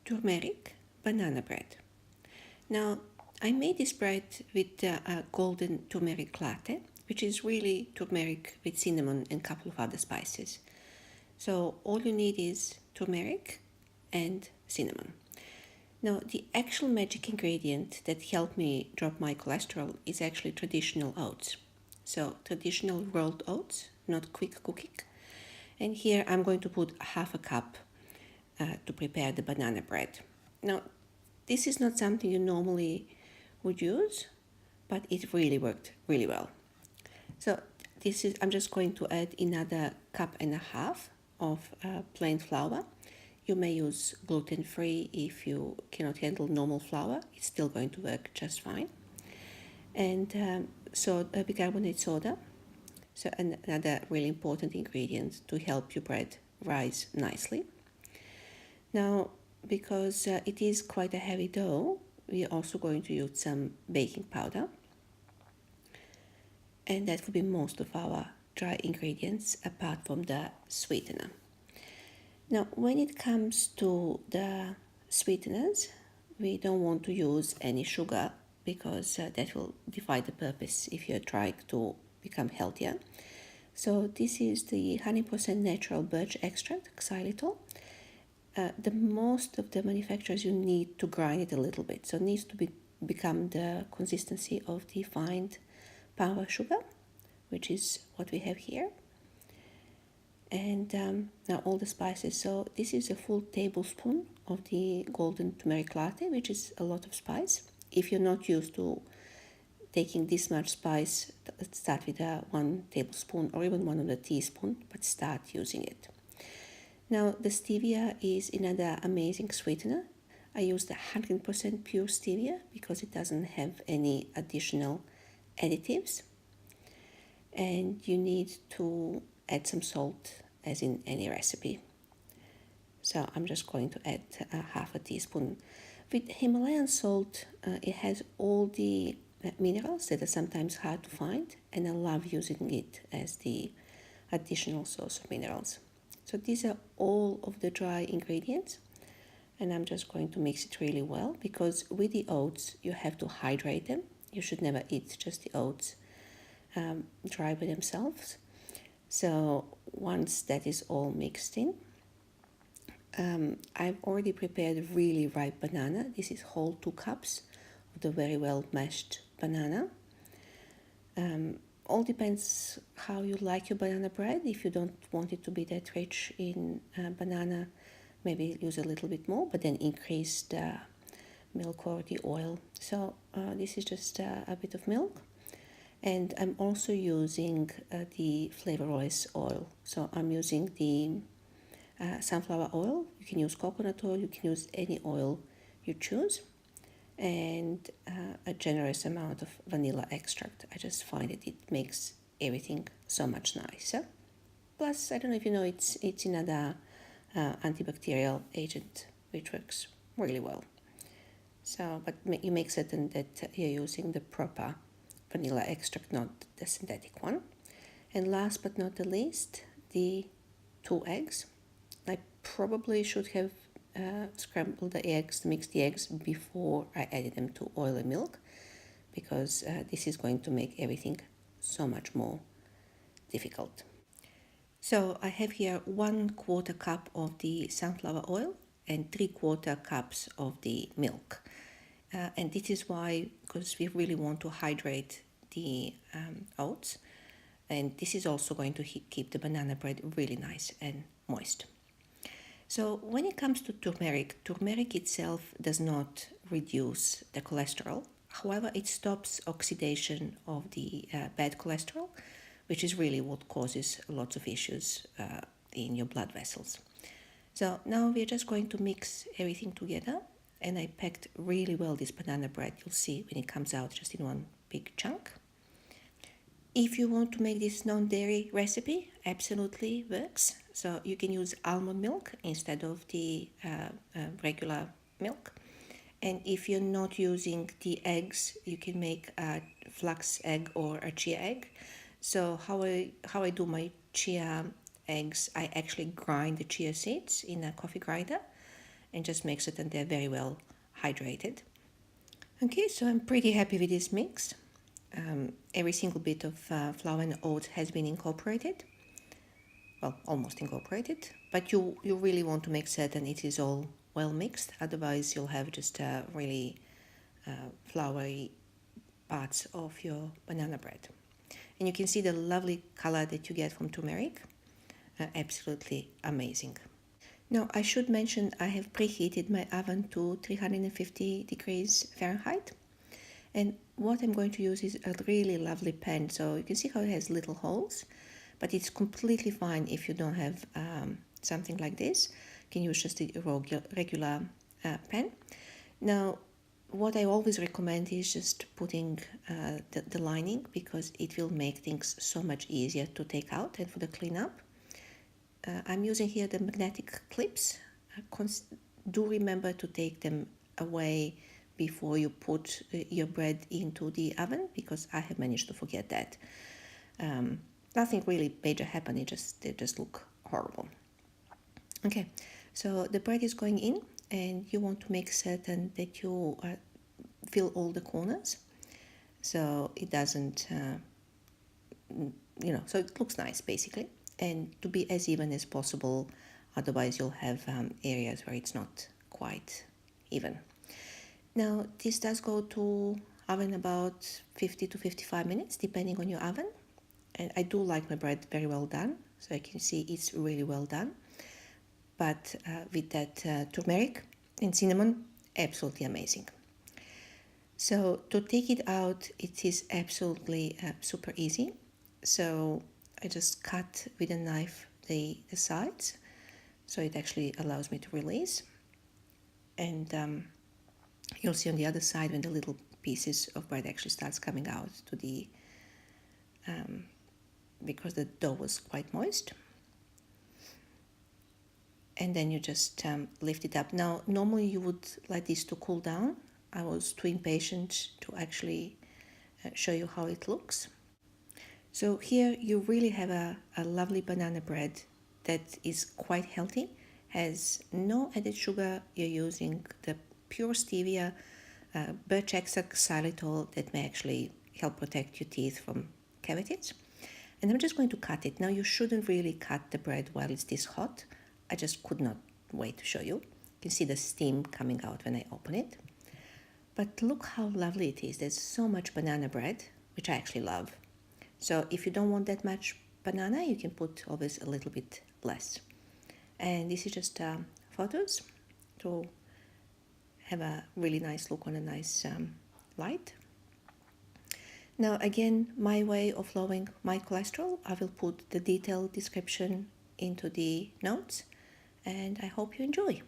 turmeric banana bread. Now, I made this bread with a golden turmeric latte, which is really turmeric with cinnamon and a couple of other spices. So all you need is turmeric and cinnamon. Now, the actual magic ingredient that helped me drop my cholesterol is actually traditional oats. So traditional rolled oats, not quick cooking. And here I'm going to put half a cup to prepare the banana bread. Now, this is not something you normally would use, but it really worked really well. So I'm just going to add another cup and a half of plain flour. You may use gluten-free if you cannot handle normal flour. It's still going to work just fine. And bicarbonate soda. So another really important ingredient to help your bread rise nicely. Now, because it is quite a heavy dough, we are also going to use some baking powder. And that will be most of our dry ingredients apart from the sweetener. Now, when it comes to the sweeteners, we don't want to use any sugar because that will defy the purpose if you're trying to become healthier. So this is the 100% natural birch extract, xylitol. The most of the manufacturers, you need to grind it a little bit. So it needs to become the consistency of the fine powder sugar, which is what we have here. And now all the spices. So this is a full tablespoon of the golden turmeric latte, which is a lot of spice. If you're not used to taking this much spice, start with 1 tablespoon or even 1 teaspoon, but start using it. Now the stevia is another amazing sweetener. I used 100% pure stevia because it doesn't have any additional additives. And you need to add some salt as in any recipe. So I'm just going to add half a teaspoon. With Himalayan salt, it has all the minerals that are sometimes hard to find, and I love using it as the additional source of minerals. So these are all of the dry ingredients, and I'm just going to mix it really well because with the oats you have to hydrate them. You should never eat just the oats dry by themselves. So once that is all mixed in, I've already prepared really ripe banana. This is whole 2 cups of the very well mashed banana. All depends how you like your banana bread. If you don't want it to be that rich in banana, maybe use a little bit more, but then increase the milk or the oil. So this is just a bit of milk. And I'm also using the flavorless oil. So I'm using the sunflower oil. You can use coconut oil, you can use any oil you choose. And a generous amount of vanilla extract. I just find it makes everything so much nicer. Plus, I don't know if you know, it's another antibacterial agent which works really well. So, but you make certain that you're using the proper vanilla extract, not the synthetic one. And last but not the least, the 2 eggs. I probably should have scrambled the eggs, mixed the eggs before I added them to oil and milk, because this is going to make everything so much more difficult. So I have here 1/4 cup of the sunflower oil and 3/4 cups of the milk. And this is why, because we really want to hydrate the oats, and this is also going to keep the banana bread really nice and moist. So when it comes to turmeric itself does not reduce the cholesterol. However, it stops oxidation of the bad cholesterol, which is really what causes lots of issues in your blood vessels. So now we're just going to mix everything together, and I packed really well this banana bread. You'll see when it comes out just in one big chunk. If you want to make this non-dairy recipe, absolutely works. So you can use almond milk instead of the regular milk. And if you're not using the eggs, you can make a flax egg or a chia egg. So how I do my chia eggs, I actually grind the chia seeds in a coffee grinder, and just make sure that they're very well hydrated. Okay, so I'm pretty happy with this mix. Every single bit of flour and oats has been incorporated, well, almost incorporated, but you really want to make certain it is all well mixed, otherwise you'll have just really floury parts of your banana bread. And you can see the lovely color that you get from turmeric. Absolutely amazing. Now I should mention I have preheated my oven to 350 degrees Fahrenheit. And what I'm going to use is a really lovely pan. So you can see how it has little holes, but it's completely fine if you don't have something like this. You can use just a regular pan. Now, what I always recommend is just putting the lining, because it will make things so much easier to take out and for the cleanup. I'm using here the magnetic clips. Do remember to take them away before you put your bread into the oven, because I have managed to forget that. Nothing really major happened, they just look horrible. Okay, so the bread is going in, and you want to make certain that you fill all the corners, so it doesn't, so it looks nice basically, and to be as even as possible, otherwise you'll have areas where it's not quite even. Now this does go to oven about 50 to 55 minutes depending on your oven, and I do like my bread very well done, so you can see it's really well done. But with that turmeric and cinnamon, absolutely amazing. So to take it out, it is absolutely super easy. So I just cut with a knife the sides, so it actually allows me to release. And you'll see on the other side when the little pieces of bread actually starts coming out to the, because the dough was quite moist. And then you just lift it up. Now, normally you would like this to cool down. I was too impatient to actually show you how it looks. So here you really have a lovely banana bread that is quite healthy, has no added sugar. You're using the pure stevia, birch extract, xylitol, that may actually help protect your teeth from cavities. And I'm just going to cut it. Now you shouldn't really cut the bread while it's this hot. I just could not wait to show you. You can see the steam coming out when I open it. But look how lovely it is. There's so much banana bread, which I actually love. So if you don't want that much banana, you can put always a little bit less. And this is just photos to have a really nice look on a nice light. Now again, my way of lowering my cholesterol, I will put the detailed description into the notes, and I hope you enjoy.